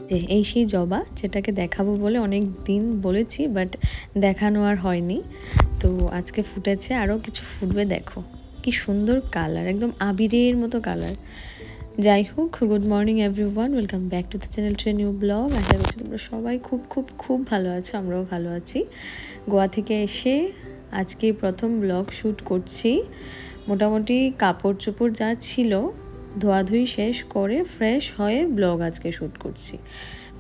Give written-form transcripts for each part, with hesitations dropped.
যে এই সেই জবা যেটাকে দেখাবো বলে অনেক দিন বলেছি, বাট দেখানো আর হয়নি। তো আজকে ফুটেছে, আরও কিছু ফুটবে। দেখো কি সুন্দর কালার, একদম আবিরের মতো কালার। যাই হোক, good morning everyone, welcome back to the channel to a new blog. আশা করছি তোমরা সবাই খুব খুব খুব ভালো আছো, আমরাও ভালো আছি। গোয়া থেকে এসে আজকে প্রথম ব্লগ শ্যুট করছি। মোটামুটি কাপড় চোপড় যা ছিল ধোয়াধুয়ি শেষ করে ফ্রেশ হয়ে ব্লগ আজকে শ্যুট করছি।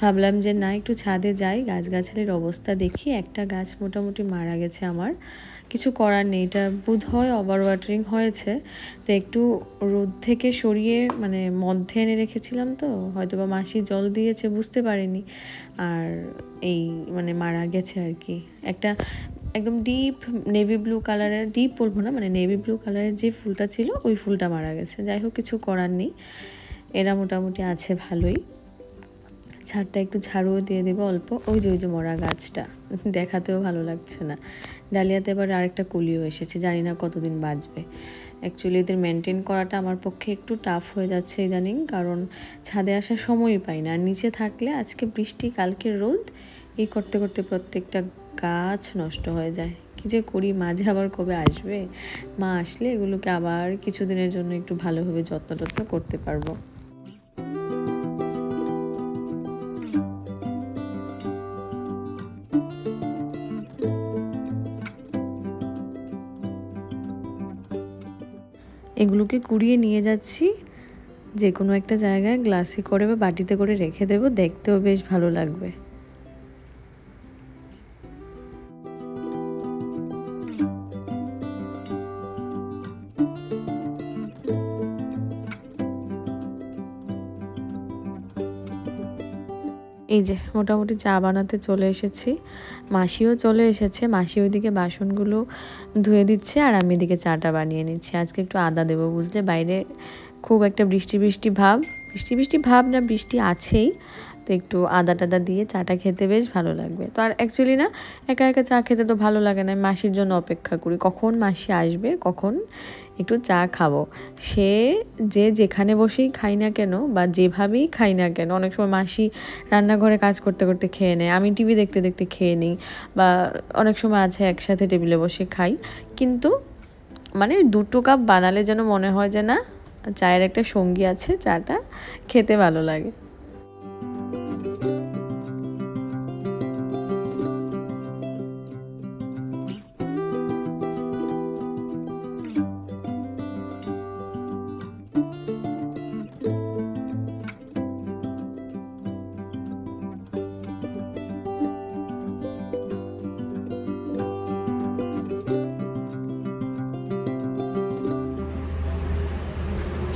ভাবলাম যে না, একটু ছাদে যাই, গাছগাছালির অবস্থা দেখি। একটা গাছ মোটামুটি মারা গেছে আমার, কিছু করার নেই, এটা বোধ হয় ওভার ওয়াটারিং হয়েছে। তো একটু রোদ থেকে সরিয়ে মানে মধ্যে এনে রেখেছিলাম, তো হয়তো বা মাসি জল দিয়েছে, বুঝতে পারিনি। আর এই মানে মারা গেছে আর কি। একটা একদম ডিপ নেভি ব্লু কালারের, ডিপ বলবো না, মানে নেভি ব্লু কালারের যে ফুলটা ছিল ওই ফুলটা মারা গেছে। যাই হোক, কিছু করার নেই, এরা মোটামুটি আছে ভালোই। ছাদটা একটু ঝাড়ুও দিয়ে দেবো অল্প। ওই যে মরা গাছটা দেখাতেও ভালো লাগছে না। ডালিয়াতে এবার আরেকটা কলিও এসেছে, জানি না কতদিন বাঁচবে। অ্যাকচুয়ালি এদের মেনটেন করাটা আমার পক্ষে একটু টাফ হয়ে যাচ্ছে ইদানিং, কারণ ছাদে আসার সময়ই পাই না। আর নিচে থাকলে আজকে বৃষ্টি কালকে রোদ, এই করতে করতে প্রত্যেকটা গাছ নষ্ট হয়ে যায়। কি যে করি, মাঝে আবার কবে আসবে, মা আসলে এগুলোকে আবার কিছুদিনের জন্য একটু ভালোভাবে যত্ন করতে পারবো। এগুলোকে কুড়িয়ে নিয়ে যাচ্ছি যে কোনো একটা জায়গায় গ্লাসে করে বা বাটিতে করে রেখে দেবো, দেখতেও বেশ ভালো লাগবে। এই যে মোটামুটি চা বানাতে চলে এসেছি, মাসিও চলে এসেছে। মাসি ওইদিকে বাসনগুলো ধুয়ে দিচ্ছে আর আমি এদিকে চাটা বানিয়ে নিচ্ছি। আজকে একটু আদা দেবো, বুঝলে বাইরে খুব একটা বৃষ্টি ভাব না, বৃষ্টি আছেই, তো একটু আদা টাদা দিয়ে চাটা খেতে বেশ ভালো লাগবে। তো আর অ্যাকচুয়ালি না, একা একা চা খেতে তো ভালো লাগে না, মাসির জন্য অপেক্ষা করি কখন মাসি আসবে, কখন একটু চা খাবো। সে যে যেখানে বসেই খাই না কেন বা যেভাবেই খাই না কেন, অনেক সময় মাসি রান্নাঘরে কাজ করতে করতে খেয়ে নেয়, আমি টিভি দেখতে দেখতে খেয়ে নিই, বা অনেক সময় আছে একসাথে টেবিলে বসে খাই। কিন্তু মানে 2 কাপ বানালে যেন মনে হয় যে না, চায়ের একটা সঙ্গী আছে, চাটা খেতে ভালো লাগে।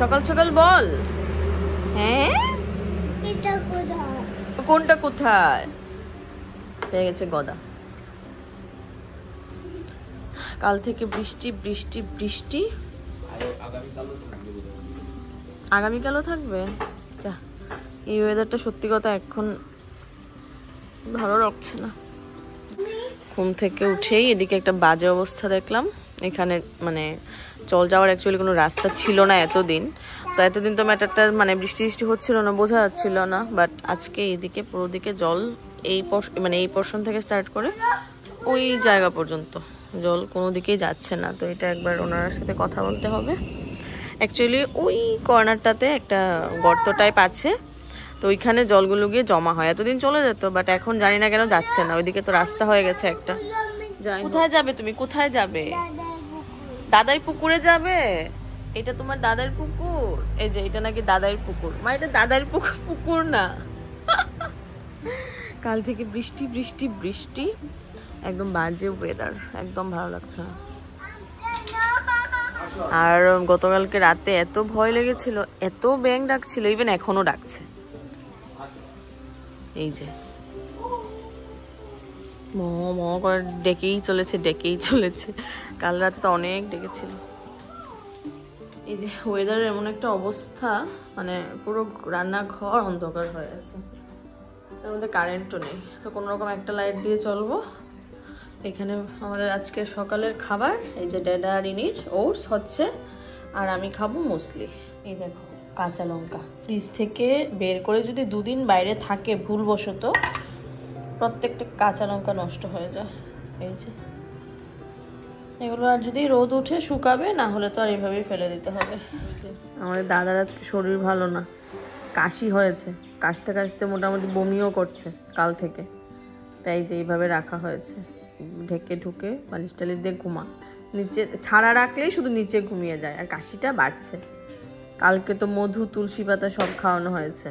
সকাল সকাল বল, হ্যাঁ কোনটা কোথায় পেয়ে গেছে গদা। কাল থেকে বৃষ্টি বৃষ্টি বৃষ্টি, আগামীকালও থাকবে। যা, এই ওয়েদারটা সত্যি কথা এখন ভালো লাগছে না। ঘুম থেকে উঠেই এদিকে একটা বাজে অবস্থা দেখলাম। এখানে মানে চল যাওয়ার অ্যাকচুয়ালি কোনো রাস্তা ছিল না এতদিন। তো এতদিন তো ম্যাটারটা মানে বৃষ্টি হচ্ছিল না, বোঝা যাচ্ছিল না। বাট আজকে এইদিকে পুরো দিকে জল, এই মানে এই পোর্শন থেকে স্টার্ট করে ওই জায়গা পর্যন্ত জল কোনো দিকেই যাচ্ছে না। তো এটা একবার ওনার সাথে কথা বলতে হবে। অ্যাকচুয়ালি ওই কর্নারটাতে একটা গর্ত টাইপ আছে, তো ওইখানে জলগুলো গিয়ে জমা হয়। এতদিন চলে যেত, বাট এখন জানি না কেন যাচ্ছে না। ওইদিকে তো রাস্তা হয়ে গেছে একটা। কোথায় যাবে তুমি, কোথায় যাবে? দাদাই পুকুরে যাবে? এটা তোমার দাদার পুকুর? এই যে এটা নাকি দাদার পুকুর। মা, এটা দাদার পুকুর না। কাল থেকে বৃষ্টি বৃষ্টি বৃষ্টি, একদম বাজে ওয়েদার, একদম ভালো লাগছে না। আর গতকালকে রাতে এত ভয় লেগেছিল, এত ব্যাঙ ডাকছিল, ইভেন এখনো ডাকছে। এই যে ম ম করে ডেকেই চলেছে। কাল রাতে তো অনেক ডেকেছিল। এই যে ওয়েদার এমন একটা অবস্থা, মানে পুরো রান্নাঘর অন্ধকার হয়ে আছে, তার মধ্যে কারেন্টও নেই। তো কোনো রকম একটা লাইট দিয়ে চলবো। এখানে আমাদের আজকে সকালের খাবার, এই যে ড্যাডা আর ইনির ওটস হচ্ছে, আর আমি খাবো মুসলি। এই দেখো কাঁচা লঙ্কা ফ্রিজ থেকে বের করে যদি দুদিন বাইরে থাকে ভুলবশত, প্রত্যেকটা কাঁচা লঙ্কা নষ্ট হয়ে যায়। এই যে এগুলো আর যদি রোদ উঠে শুকাবে, না হলে তো আর এইভাবেই ফেলে দিতে হবে। আমাদের দাদার আজকে শরীর ভালো না, কাশি হয়েছে, কাশতে কাশতে মোটামুটি বমিও করছে কাল থেকে, তাই যে এইভাবে রাখা হয়েছে। ঢেকে ঢুকে বালিশ টালিশ দিয়ে ঘুমা, নিচে ছাড়া রাখলেই শুধু নিচে ঘুমিয়ে যায় আর কাশিটা বাড়ছে। কালকে তো মধু তুলসী পাতা সব খাওয়ানো হয়েছে।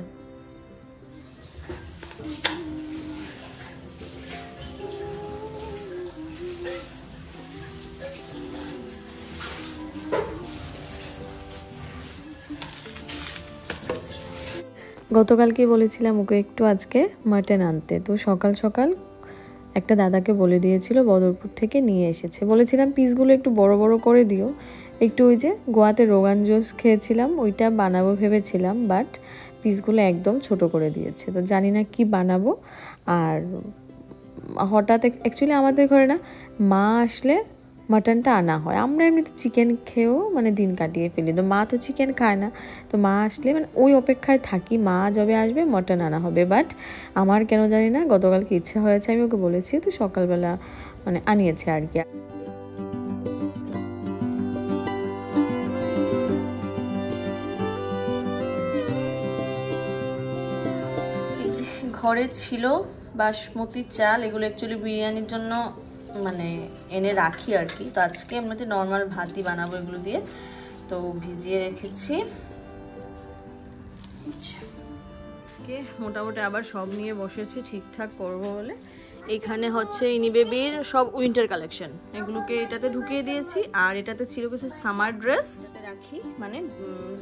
গতকালকে বলেছিলাম ওকে একটু আজকে মাটন আনতে, তো সকাল সকাল একটা দাদাকে বলে দিয়েছিল বদরপুর থেকে নিয়ে এসেছে। বলেছিলাম পিসগুলো একটু বড় বড় করে দিও, একটু ওই যে গোয়াতে রোগান জোস খেয়েছিলাম ওইটা বানাবো ভেবেছিলাম, বাট পিসগুলো একদম ছোট করে দিয়েছে। তো জানি না কি বানাবো। আর হঠাৎ অ্যাকচুয়ালি আমাদের ঘরে না মা আসলে মাটনটা আনা হয়, আমরা এমনিতে চিকেন খেয়েও মানে দিন কাটিয়ে ফেলি, তো মা তো চিকেন খায় না, তো মা আসলে মানে ওই অপেক্ষায় থাকি মা যবে আসবে মাটন আনা হবে। বাট আমার কেন জানি না গতকালকে ইচ্ছা হয়েছে, আমি ওকে বলেছি, তো সকালবেলা মানে আনিয়েছে আর কি। ঘরে ছিল বাসমতি চাল, এগুলো অ্যাকচুয়ালি বিরিয়ানির জন্য মানে এনে রাখি আর কি। তো আজকে এমনিতে নর্মাল ভাতই বানাবো এগুলো দিয়ে, তো ভিজিয়ে রেখেছি। আজকে মোটামুটি আবার সব নিয়ে বসেছি ঠিকঠাক করবো বলে। এখানে হচ্ছে ইনি বেবির সব উইন্টার কালেকশন, এগুলোকে এটাতে ঢুকিয়ে দিয়েছি। আর এটাতে ছিল কিছু সামার ড্রেস রাখি, মানে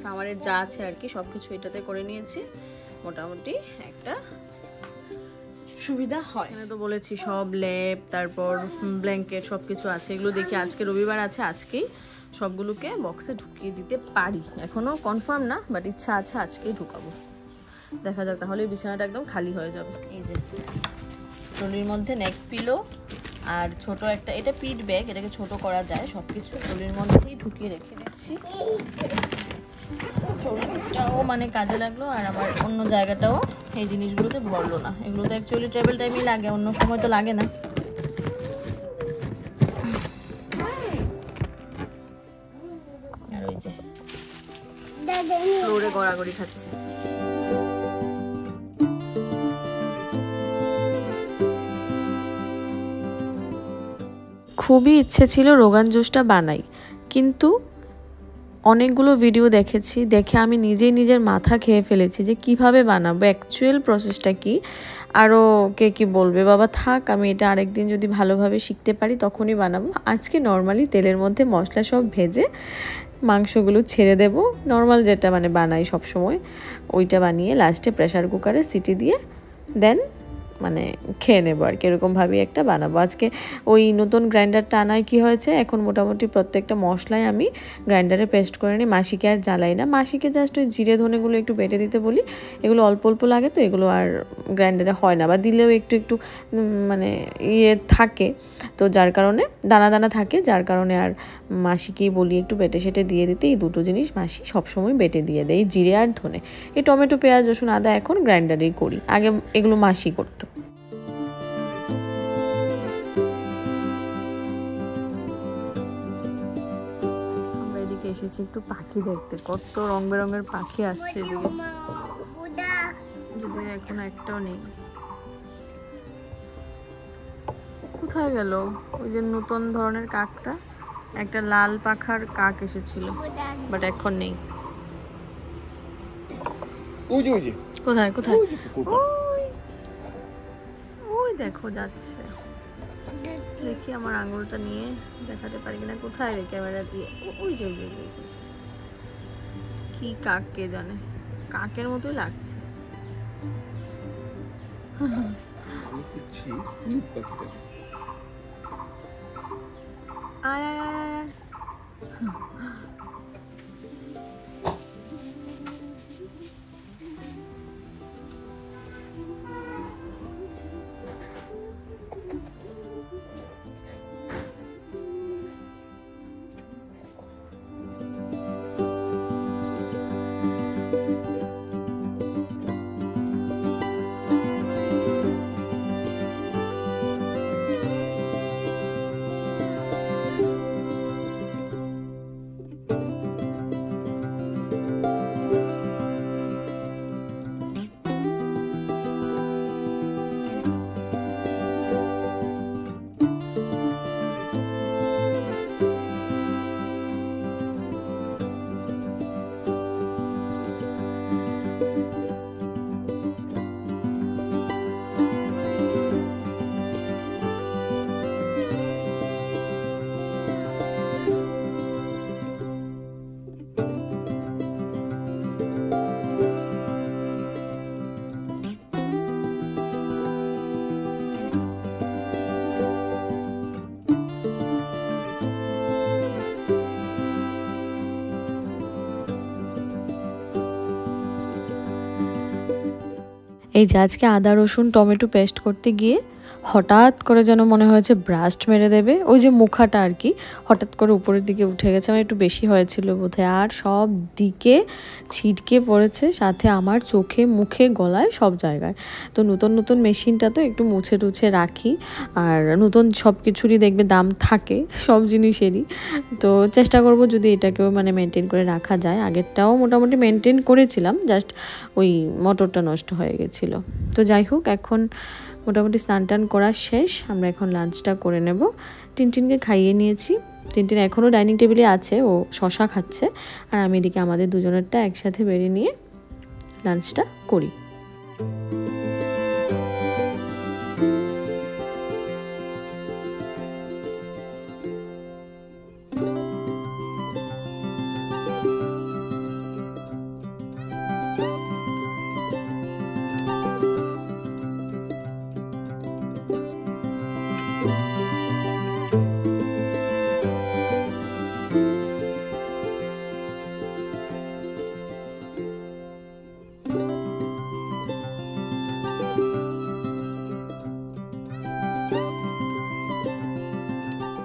সামারের যা আছে আর কি সব কিছু এটাতে করে নিয়েছি। মোটামুটি একটা সুবিধা হয়। এখানে তো বলেছি সব লেপ, তারপর ব্ল্যাঙ্কেট সব কিছু আছে। এগুলো দেখি আজকে রবিবার আছে, আজকেই সবগুলোকে বক্সে ঢুকিয়ে দিতে পারি। এখনও কনফার্ম না, বাট ইচ্ছা আছে আজকেই ঢুকাবো। দেখা যাক, তাহলে বিছানাটা একদম খালি হয়ে যাবে। এই যে ট্রলির মধ্যে নেক পিলো আর ছোট একটা, এটা পিট ব্যাগ, এটাকে ছোট করা যায়। সব কিছু ট্রলির মধ্যেই ঢুকিয়ে রেখে দিচ্ছি। ট্রলিটাও মানে কাজে লাগলো, আর আমার অন্য জায়গাটাও এই জিনিসগুলোতে ভরলো না। এগুলো তো অ্যাকচুয়ালি ট্রাভেল টাইমই লাগে, অন্য সময় তো লাগে না। আর ওই যে ফ্লোরে গড়াগড়ি খাচ্ছে। খুবই ইচ্ছে ছিল রোগান জুসটা বানাই, কিন্তু অনেকগুলো ভিডিও দেখেছি, দেখে আমি নিজেই নিজের মাথা খেয়ে ফেলেছি যে কিভাবে বানাবো, অ্যাকচুয়াল প্রসেসটা কি। আরও কে কি বলবে, বাবা থাক, আমি এটা আরেকদিন যদি ভালোভাবে শিখতে পারি তখনই বানাবো। আজকে নর্মালি তেলের মধ্যে মশলা সব ভেজে মাংসগুলো ছেড়ে দেব, নর্মাল যেটা মানে বানাই সব সময় ওইটা বানিয়ে লাস্টে প্রেসার কুকারে সিটি দিয়ে দেন মানে খেয়ে নেবো আর কি। এরকমভাবেই একটা বানাবো। আজকে ওই নতুন গ্রাইন্ডারটা আনায় কি হয়েছে, এখন মোটামুটি প্রত্যেকটা মশলাই আমি গ্রাইন্ডারে পেস্ট করে নিই। মাসিকে আর জ্বালাই না, মাসিকে জাস্ট ওই জিরে ধনেগুলো একটু বেটে দিতে বলি। এগুলো অল্প অল্প লাগে, তো এগুলো আর গ্রাইন্ডারে হয় না, বা দিলেও একটু একটু মানে ইয়ে থাকে, তো যার কারণে দানা দানা থাকে, যার কারণে আর মাসিকেই বলি একটু বেটে সেটে দিয়ে দিতে। এই দুটো জিনিস মাসি সবসময় বেটে দিয়ে দেয়, জিরে আর ধনে। এই টমেটো পেঁয়াজ রসুন আদা এখন গ্রাইন্ডারেই করি, আগে এগুলো মাসি করতো। আমরা এদিকে এসেছি একটু পাখি দেখতে, কত রং বেরঙের পাখি আসছে এদিকে, যদি এখন একটাও নেই। কোথায় গেল ওই যে নতুন ধরনের কাকটা, একটা লাল পাখার কাক এসেছিল, বাট এখন নেই। কোথায় কোথায় ওই দেখো যাচ্ছে, দেখি আমার আঙুলটা নিয়ে দেখাতে পারি কিনা, কোথায় রে ক্যামেরা দিয়ে। ওই যে কি কাক কে জানে, কাকের মতোই লাগছে। আয় আয় আয় এই যে আজকে আদা রসুন টমেটো পেস্ট করতে গিয়ে হঠাৎ করে যেন মনে হয়েছে ব্রাস্ট মেরে দেবে, ওই যে মুখাটা আর কি হঠাৎ করে উপরের দিকে উঠে গেছে, আমার একটু বেশি হয়েছিল বোধহয়, আর সব দিকে ছিটকে পড়েছে, সাথে আমার চোখে মুখে গলায় সব জায়গায়। তো নতুন নতুন মেশিনটা তো একটু মুছে টুছে রাখি, আর নতুন সব কিছুরই দেখবে দাম থাকে সব জিনিসেরই, তো চেষ্টা করব যদি এটাকেও মানে মেনটেন করে রাখা যায়। আগেরটাও মোটামুটি মেনটেন করেছিলাম, জাস্ট ওই মোটরটা নষ্ট হয়ে গেছিলো। তো যাই হোক, এখন মোটামুটি স্নান টান করা শেষ, আমরা এখন লাঞ্চটা করে নেব। টিনটিনকে খাইয়ে নিয়েছি, টিনটিন এখনও ডাইনিং টেবিলে আছে, ও শশা খাচ্ছে, আর আমি এদিকে আমাদের দুজনেরটা একসাথে বেরিয়ে নিয়ে লাঞ্চটা করি।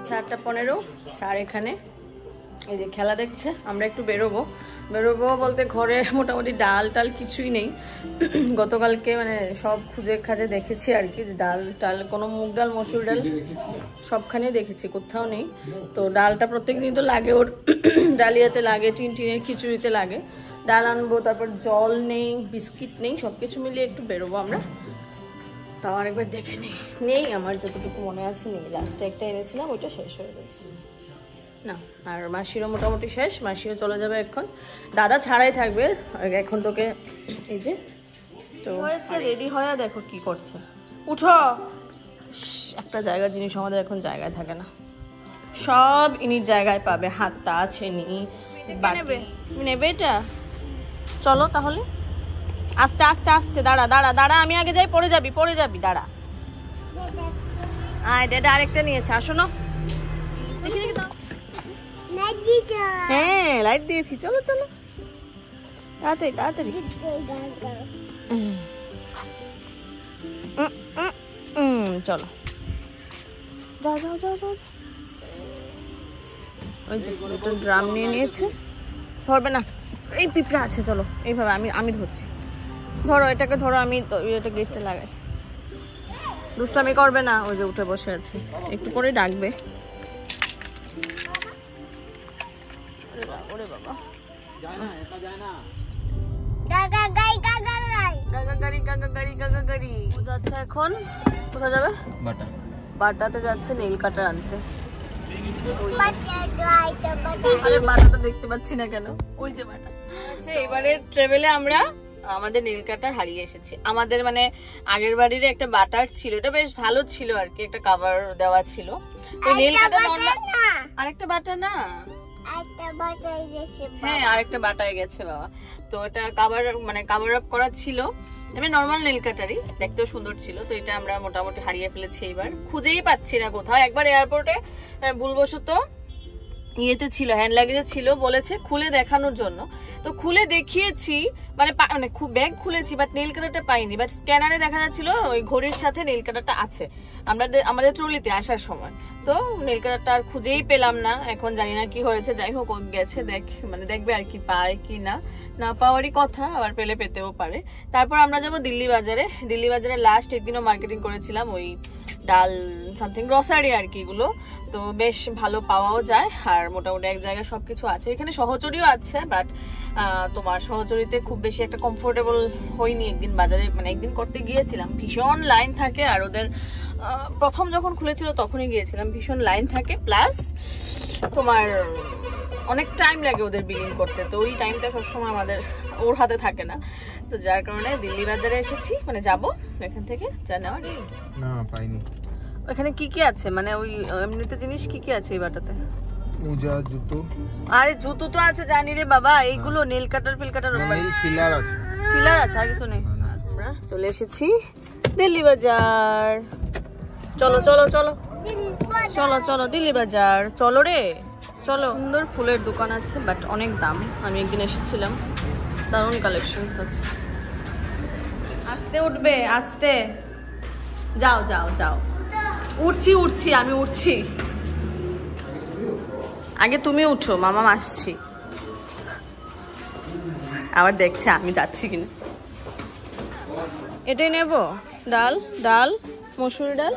সাতটা 15 স্যার এখানে এই যে খেলা দেখছে, আমরা একটু বেরোবো বলতে ঘরে মোটামুটি ডাল টাল কিছুই নেই। গতকালকে মানে সব খুঁজে খাজে দেখেছি আর কি, ডাল টাল কোনো মুগ ডাল মসুর ডাল সবখানেই দেখেছি, কোথাও নেই। তো ডালটা প্রত্যেকদিন তো লাগে, ওর ডালিয়াতে লাগে, টিনটিনের খিচুড়িতে লাগে, ডাল আনবো, তারপর জল নেই, বিস্কিট নেই, সব কিছু মিলিয়ে একটু বেরোবো আমরা। তাও আরেকবার দেখে নেই আমার যতটুকু মনে আছে নেই, লাস্টে একটা এনেছিলাম, ওইটা শেষ হয়ে গেছে না। আর মাসিরও মোটামুটি শেষ, মাসিও চলে যাবে এখন, দাদা ছাড়াই থাকবে এখন। তোকে এই যে তো হয়েছে রেডি হয়ে দেখো কি করছে, উঠো। একটা জায়গার জিনিস আমাদের এখন জায়গায় থাকে না, সব ইনির জায়গায় পাবে, হাতটা আছে নি নেবে এটা। চলো তাহলে, আস্তে আস্তে আস্তে, দাঁড়া দাঁড়া দাঁড়া, আমি আগে যাই, পরে যাবি দাঁড়া। আয় দাদা আরেকটা নিয়েছে, আসো না। হ্যাঁ লাইট দিয়েছি, চলো চলো তাড়াতাড়ি তাড়াতাড়ি। চলো যাও যাও যাও যাও। ওই যে দুটো ড্রাম নিয়ে নিয়েছে, ধরবে না, এই পিঁপড়া আছে, চলো এইভাবে আমি ধরছি, ধরো এটাকে ধরো, আমি তো এটা গেটটা লাগাই। দুষ্টামি করবে না, ওই যে উঠে বসে আছে, একটু পরে ডাকবে। ওরে বাবা, যাচ্ছে এখন কোথায় যাবে? বাটাতে যাচ্ছে নেইল কাটার আনতে। আরে বাটাটা দেখতে পাচ্ছি না কেন, ওই যে বাটা আছে। এবারে ট্রাভেলে আমরা আমাদের নেইল কাটার হারিয়ে এসেছি। আমাদের মানে আগের বাড়ির একটা বাটার ছিল, এটা বেশ ভালো ছিল আর কি, একটা কভার দেওয়া ছিল। নেইল কাটার আরেকটা বাটা না, হ্যাঁ আরেকটা বাটায় গেছে বাবা। তো এটা কাভার আপ করা ছিল, এমনি নর্মাল নেইল কাটারই, দেখতেও সুন্দর ছিল। তো এটা আমরা মোটামুটি হারিয়ে ফেলেছি, এইবার খুঁজেই পাচ্ছি না কোথাও। একবার এয়ারপোর্টে ভুলবশত ইয়েতে ছিল, হ্যান্ড লাগেজে ছিল, বলেছে খুলে দেখানোর জন্য, তো খুলে দেখিয়েছি, মানে ব্যাগ খুলেছি, বাট নেইল কাটারটা পাইনি। বাট স্ক্যানারে দেখা যাচ্ছিল ওই ঘড়ির সাথে নেইল কাটারটা আছে আমাদের ট্রলিতে আসার সময়। তো নেইল কাটারটা আর খুঁজেই পেলাম না, এখন জানি না কি হয়েছে। যাই হোক, ও গেছে, দেখবে আর কি পায় কি না, না পাওয়ারই কথা, আবার পেলে পেতেও পারে। তারপর আমরা যাবো দিল্লি বাজারে লাস্ট একদিনও মার্কেটিং করেছিলাম, ওই ডাল সামথিং গ্রসারি আর কি, এগুলো তো বেশ ভালো পাওয়াও যায়, আর মোটামুটি এক জায়গায় সবকিছু আছে। এখানে সহচরীও আছে, বাট তোমার সহচরীতে খুব বেশি একটা কমফোর্টেবল হয়নি। একদিন বাজারে মানে একদিন করতে গিয়েছিলাম, ভীষণ লাইন থাকে, আর ওদের প্রথম যখন খুলেছিল তখনই গিয়েছিলাম, ভীষণ লাইন থাকে, প্লাস তোমার অনেক টাইম লাগে ওদের বিলিং করতে, তো ওই টাইমটা সবসময় আমাদের ওর হাতে থাকে না। তো যার কারণে দিল্লি বাজারে এসেছি, মানে যাবো এখান থেকে যা নেওয়া নেই। না পাইনি। ওখানে কি কি আছে, মানে ওই এমনিতে জিনিস কি কি আছে এই বাটাতে? মোজা, জুতো। আরে জুতো তো আছে জানি রে বাবা, এইগুলো নেল কাটার ফিলার আছে, আর কিছু নেই। আচ্ছা চলে এসেছি দিল্লি বাজার, চলো চলো চলো চলো চলো দিল্লি বাজার, চলো রে চলো। সুন্দর ফুলের দোকান আছে, বাট অনেক দাম। আমি একদিন এসেছিলাম, দারুণ কালেকশন আছে। আস্তে উঠবে, আস্তে। যাও যাও যাও। উঠছি আমি উঠছি। আগে তুমি উঠো, মামা আসছি। আবার দেখছে আমি যাচ্ছি কিনা। এটাই নেব। ডাল ডাল মসুরি ডাল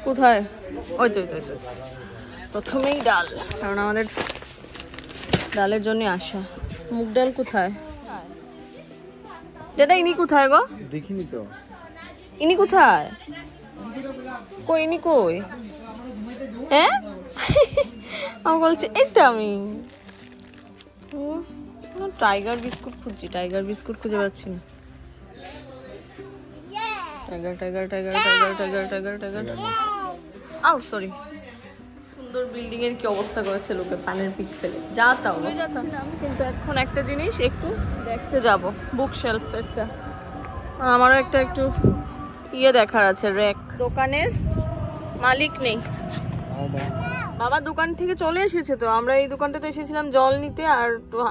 কোথায়? ওই তো প্রথমেই ডাল, কারণ আমাদের ডালের জন্য আসা। মুগ ডাল কোথায়? দাদা ইনি কোথায় গো? দেখিনি তো। ইনি কোথায়? কই ইনি কই? হ্যাঁ আমি বলছি এইটা আমি টাইগার বিস্কুট খুঁজছি, টাইগার বিস্কুট খুঁজে পাচ্ছি না। টাইগার আও সরি। সুন্দর বিল্ডিং এর কি অবস্থা করেছে লোকে, পানের পিক ফেলে যা তা অবস্থা। কিন্তু এখন একটা জিনিস একটু দেখতে যাব, বুক শেলফ একটা। আমারও একটু ইয়ে দেখার আছে, র্যাক। দোকানের মালিক নেই, বাবা দোকান থেকে চলে এসেছে। তো আমরা এই দোকানটাতে এসেছিলাম জল নিতে আর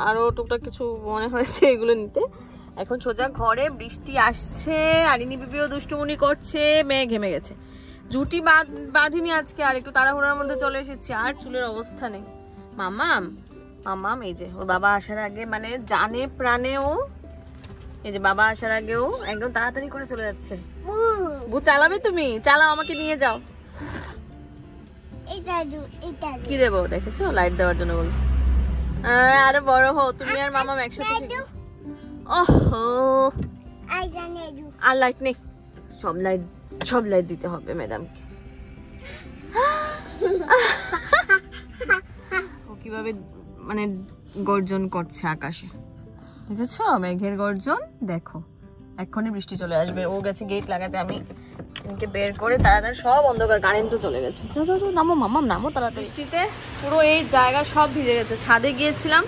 আরো টুকটাক কিছু মনে হয়েছে এগুলো নিতে। এখন সোজা ঘরে, বৃষ্টি আসছে, আরিনি বিবিও দুষ্টুমুনি করছে, মেয়ে ঘেমে গেছে। জুটি বাঁধিনি আজকে, আর একটু তাড়াহুড়ার মধ্যে চলে এসেছি, আর চুলের অবস্থা নেই। মামাম এই যে ওর বাবা আসার আগে, মানে জানে প্রাণেও, এই যে বাবা আসার আগেও একদম তাড়াতাড়ি করে চলে যাচ্ছে। বু চালাবে? তুমি চালাও, আমাকে নিয়ে যাও। কি দেবো দেখেছো? লাইট দেওয়ার জন্য বলছি। আরে বড় হো, তুমি আর মামাম একসাথে। ওহো আর লাইট নেই, সব লাইট দিতে হবে ম্যাডামকে। ও কিভাবে মানে গর্জন করছে আকাশে, দেখেছো? মেঘের গর্জন দেখো। এক্ষুনি বৃষ্টি চলে আসবে। ও গেছে গেট লাগাতে, আমি বের করে তাড়াতাড়ি, সব অন্ধকার, কারেন্টও চলে গেছে। নামো মামাম নামো তাড়াতাড়ি। বৃষ্টিতে পুরো এই জায়গা সব ভিজে গেছে। ছাদে গিয়েছিলাম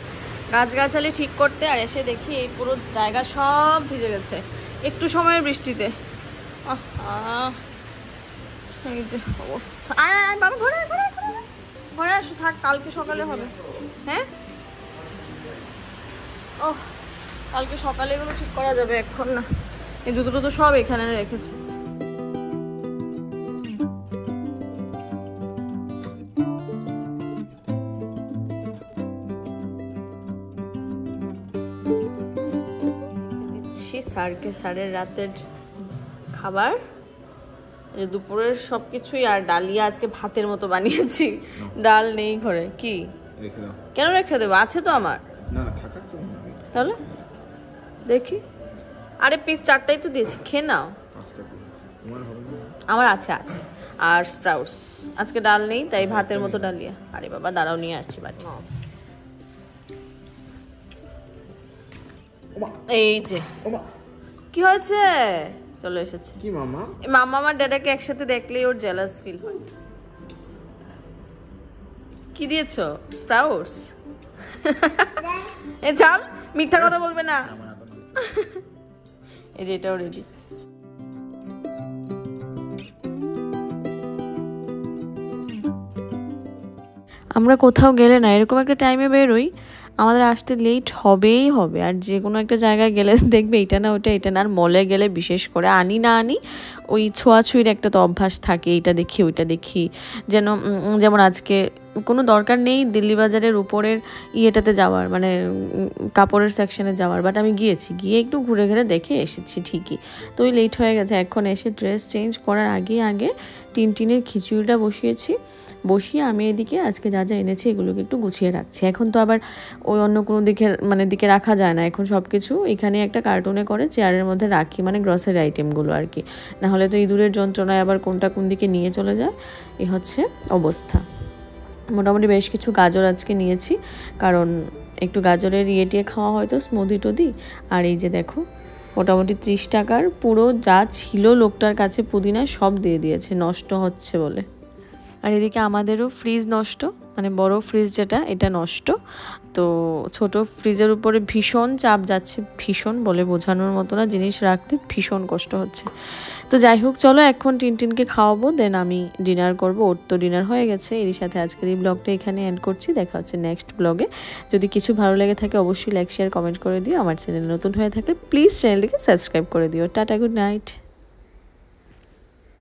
গাছগাছালি ঠিক করতে, আর এসে দেখি এই পুরো জায়গা সব ভিজে গেছে একটু সময়ের বৃষ্টিতে। এই যে অবস্থা। আয় বাবা ঘরে আসো, থাক, কালকে সকালে হবে। হ্যাঁ ও কালকে সকালে এগুলো ঠিক করা যাবে, এখন না। এই জুতো তো সব এখানে রেখেছি। স্যারের রাতের খাবার, দুপুরের সবকিছুই, আর ডালিয়া আজকে ভাতের মতো বানিয়েছি। ডাল নেই ঘরে। কি কেন রেখে দেবো? আছে তো আমার। তাহলে দেখি, আরে পিস 4টাই তো দিয়েছি, খেয়ে নাও। আমার আছে আর স্প্রাউটস। আজকে ডাল নেই, তাই ভাতের মতো ডালিয়া। আরে বাবা দাঁড়াও, নিয়ে আসছি বাটি। এই যে কি হয়েছে, চলে এসেছে। কি মামা? মামা আমার ড্যাডাকে একসাথে দেখলেই ওর জেলাস ফিল হয়। কি দিয়েছো? স্প্রাউটস? এ চল, মিথ্যা কথা বলবে না। এই যে এটাও রেডি। আমরা কোথাও গেলে না এরকম একটা টাইমে বেরোই, আমাদের আসতে লেট হবেই হবে। আর যে কোনো একটা জায়গায় গেলে দেখবে এটা না ওটা, এটা না। আর মলে গেলে বিশেষ করে আনি না আনি ওই ছোঁয়াছুঁয়ির একটা তো অভ্যাস থাকে, এইটা দেখি ওইটা দেখি। যেমন আজকে কোনো দরকার নেই দিল্লি বাজারের উপরের ইয়েটাতে যাওয়ার, মানে কাপড়ের সেকশনে যাওয়ার, বাট আমি গিয়ে একটু ঘুরে ঘুরে দেখে এসেছি ঠিকই। তো ওই লেট হয়ে গেছে। এখন এসে ড্রেস চেঞ্জ করার আগে টিনের খিচুড়িটা বসিয়ে আমি এদিকে আজকে যা এনেছি এগুলোকে একটু গুছিয়ে রাখছি। এখন তো আবার ওই অন্য কোনো দিকে রাখা যায় না, এখন সব কিছু এখানে একটা কার্টুনে করে চেয়ারের মধ্যে রাখি, মানে গ্রসারি আইটেমগুলো আর কি। নাহলে তো ইঁদুরের যন্ত্রণায় আবার কোনটা কোন দিকে নিয়ে চলে যায়, এই হচ্ছে অবস্থা। মোটামুটি বেশ কিছু গাজর আজকে নিয়েছি, কারণ একটু গাজরের ইয়েটিয়ে খাওয়া হয়তো, স্মুদি টুদি। আর এই যে দেখো মোটামুটি 30 টাকার পুরো যা ছিল লোকটার কাছে পুদিনা সব দিয়ে দিয়েছে, নষ্ট হচ্ছে বলে। আর এদিকে আমাদেরও ফ্রিজ নষ্ট, মানে বড় ফ্রিজ যেটা, এটা নষ্ট। তো ছোট ফ্রিজের উপরে ভীষণ চাপ যাচ্ছে, ভীষণ বলে বোঝানোর মতো না, জিনিস রাখতে ভীষণ কষ্ট হচ্ছে। তো যাই হোক, চলো এখন টিনটিনকে খাওয়াবো, দেন আমি ডিনার করব। ওর তো ডিনার হয়ে গেছে। এরই সাথে আজকের এই ব্লগটা এখানে এন্ড করছি। দেখা হচ্ছে নেক্সট ব্লগে। যদি কিছু ভালো লেগে থাকে অবশ্যই লাইক শেয়ার কমেন্ট করে দিও। আমার চ্যানেল নতুন হয়ে থাকলে প্লিজ চ্যানেলটিকে সাবস্ক্রাইব করে দিও। Tata, good night.